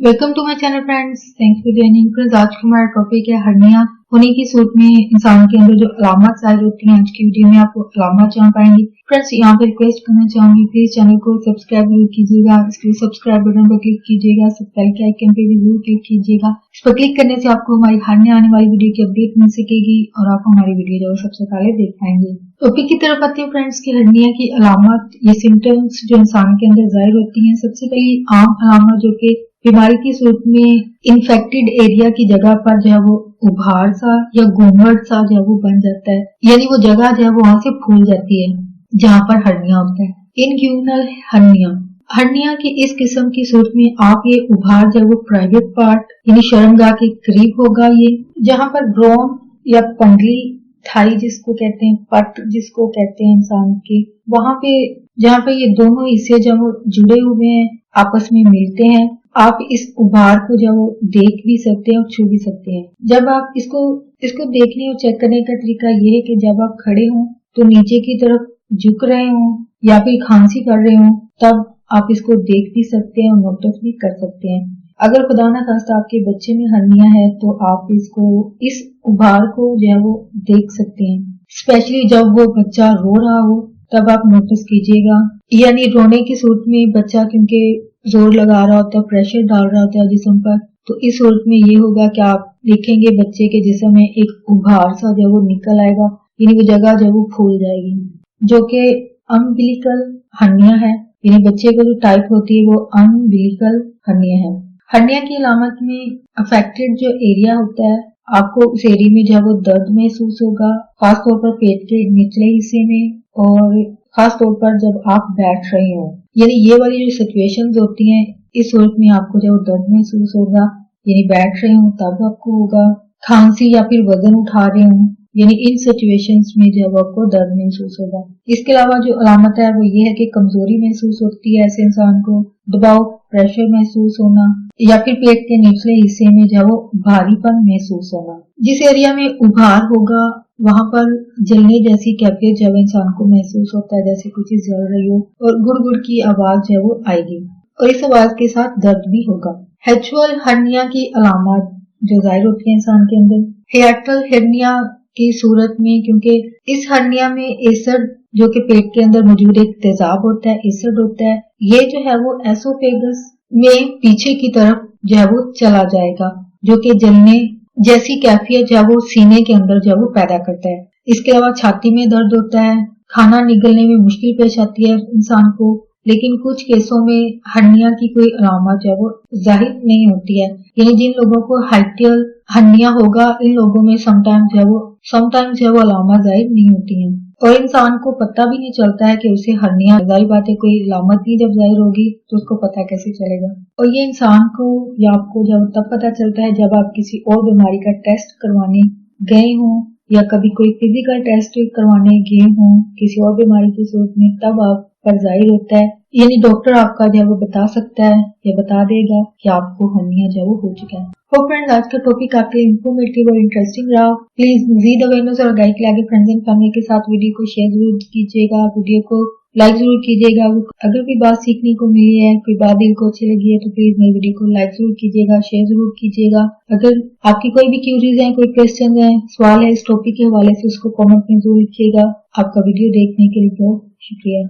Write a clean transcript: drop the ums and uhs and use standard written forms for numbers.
Welcome to my channel friends, thanks for joining. Friends, आज का हमारा टॉपिक है हर्निया होने की सूरत में इंसान के अंदर जो अलामत जाहिर होती हैं। आज की वीडियो में आपको अलामत जान पाएंगे। फ्रेंड्स, यहाँ पे रिक्वेस्ट करना चाहूंगी, प्लीज चैनल को सब्सक्राइब जरूर कीजिएगा। इसके लिए सब्सक्राइब बटन पर क्लिक कीजिएगा, बेल के आइकन पे भी जरूर क्लिक कीजिएगा। इस पर क्लिक करने से आपको हमारी हर नई आने वाली वीडियो की अपडेट मिल सकेगी और आप हमारी वीडियो जो सबसे पहले देख पाएंगे। टॉपिक की तरफ आते हैं फ्रेंड्स की हर्निया की अलामत, ये सिम्टम्स जो इंसान के अंदर जाहिर होती हैं। सबसे पहली आम अलामत जो कि बीमारी की सूरत में इन्फेक्टेड एरिया की जगह पर जो है वो उभार सा या घूंघट सा जो है वो बन जाता है, यानी वो जगह जो है वो वहां से फूल जाती है जहां पर हर्निया होता है। इनग्यूनल हर्निया, हर्निया की इस किस्म की सूरत में आप ये उभार जो है वो प्राइवेट पार्ट यानी शर्मगाह के करीब होगा, ये जहां पर ब्रोन या पंडली थाई जिसको कहते हैं, पट जिसको कहते हैं इंसान के, वहां पे जहां पे ये दोनों हिस्से जब जुड़े हुए हैं आपस में मिलते हैं, आप इस उभार को जब वो देख भी सकते हैं और छू भी सकते हैं। जब आप इसको देखने और चेक करने का तरीका ये है कि जब आप खड़े हों तो नीचे की तरफ झुक रहे हों या फिर खांसी कर रहे हों, तब आप इसको देख भी सकते हैं और नोटिस भी कर सकते हैं। अगर खुदा ना खास्ता आपके बच्चे में हर्निया है तो आप इस उभार को जो है वो देख सकते हैं। स्पेशली जब वो बच्चा रो रहा हो तब आप नोटिस कीजिएगा, यानी रोने की सूरत में बच्चा क्योंकि जोर लगा रहा होता है, प्रेशर डाल रहा होता है जिस्म पर, तो इस सूरत में ये होगा कि आप देखेंगे बच्चे के जिस्म में एक उभार सा जो वो निकल आएगा, यानी वो जगह जो वो फूल जाएगी, जो कि अम्बिलिकल हर्निया है। यानी बच्चे को जो टाइप होती है वो अम्बिलिकल हर्निया है। हर्निया की अलामत में अफेक्टेड जो एरिया होता है, आपको उस एरिया में जो है वो दर्द महसूस होगा, खासतौर पर पेट के निचले हिस्से में और खास तौर पर जब आप बैठ रहे हो, यानी ये वाली जो सिचुएशंस होती हैं इस सूरत में आपको जो दर्द महसूस होगा, यानी बैठ रहे हो तब आपको होगा। खांसी या फिर वजन उठा रहे हो, यानी इन सिचुएशंस में जब आपको दर्द महसूस होगा। इसके अलावा जो अलामत है वो ये है कि कमजोरी महसूस होती है ऐसे इंसान को, दबाव प्रेशर महसूस होना या फिर पेट के निचले हिस्से में जो वो भारीपन महसूस होना। जिस एरिया में उभार होगा वहां पर जलने जैसी कैफियत जब इंसान को महसूस होता है, जैसे कुछ चीज जल रही हो, और गुड़ की आवाज जो वो आएगी और इस आवाज के साथ दर्द भी होगा। हेचुअल हर्निया की अलामत जो जाहिर होती है इंसान के अंदर, हियाटल हर्निया की सूरत में, क्योंकि इस हर्निया में एसिड जो कि पेट के अंदर मौजूद एक तेजाब होता है, एसिड होता है, ये जो है वो एसोफेगस में पीछे की तरफ जो है वो चला जाएगा, जो कि जलने जैसी कैफियत जो है वो सीने के अंदर जो है वो पैदा करता है। इसके अलावा छाती में दर्द होता है, खाना निगलने में मुश्किल पेश आती है इंसान को, लेकिन कुछ केसों में हर्निया की कोई अलामत जो है वो जाहिर नहीं होती है। यानी जिन लोगों को हाइटियल हर्निया होगा इन लोगों में समटाइम्स जो है वो अलामत जाहिर नहीं होती है और इंसान को पता भी नहीं चलता है कि उसे हर्निया। जाहिर बात है कोई अलामत नहीं जब जाहिर होगी तो उसको पता कैसे चलेगा। और ये इंसान को या आपको जब तब पता चलता है जब आप किसी और बीमारी का टेस्ट करवाने गए हों या कभी कोई फिजिकल टेस्ट करवाने गए हों किसी और बीमारी की सूरत में, तब आप पर जाहिर होता है, यानी डॉक्टर आपका जो है वो बता सकता है या बता देगा कि आपको हर्निया जो वो हो चुका है। तो फ्रेंड्स, आज का टॉपिक आपके लिए इंफॉर्मेटिव और इंटरेस्टिंग रहा। प्लीज मजीद अवेयरनेस और गाइड के आगे फ्रेंड्स एंड फैमिली के साथ वीडियो को शेयर जरूर कीजिएगा, वीडियो को लाइक जरूर कीजिएगा। अगर कोई बात सीखने को मिली है, कोई बात दिल को अच्छी लगी है तो प्लीज मेरी वीडियो को लाइक जरूर कीजिएगा, शेयर जरूर कीजिएगा। अगर आपकी कोई भी क्यूरीज है, कोई क्वेश्चन है, सवाल है इस टॉपिक के हवाले से, उसको कमेंट में जरूर लिखिएगा। आपका वीडियो देखने के लिए बहुत शुक्रिया।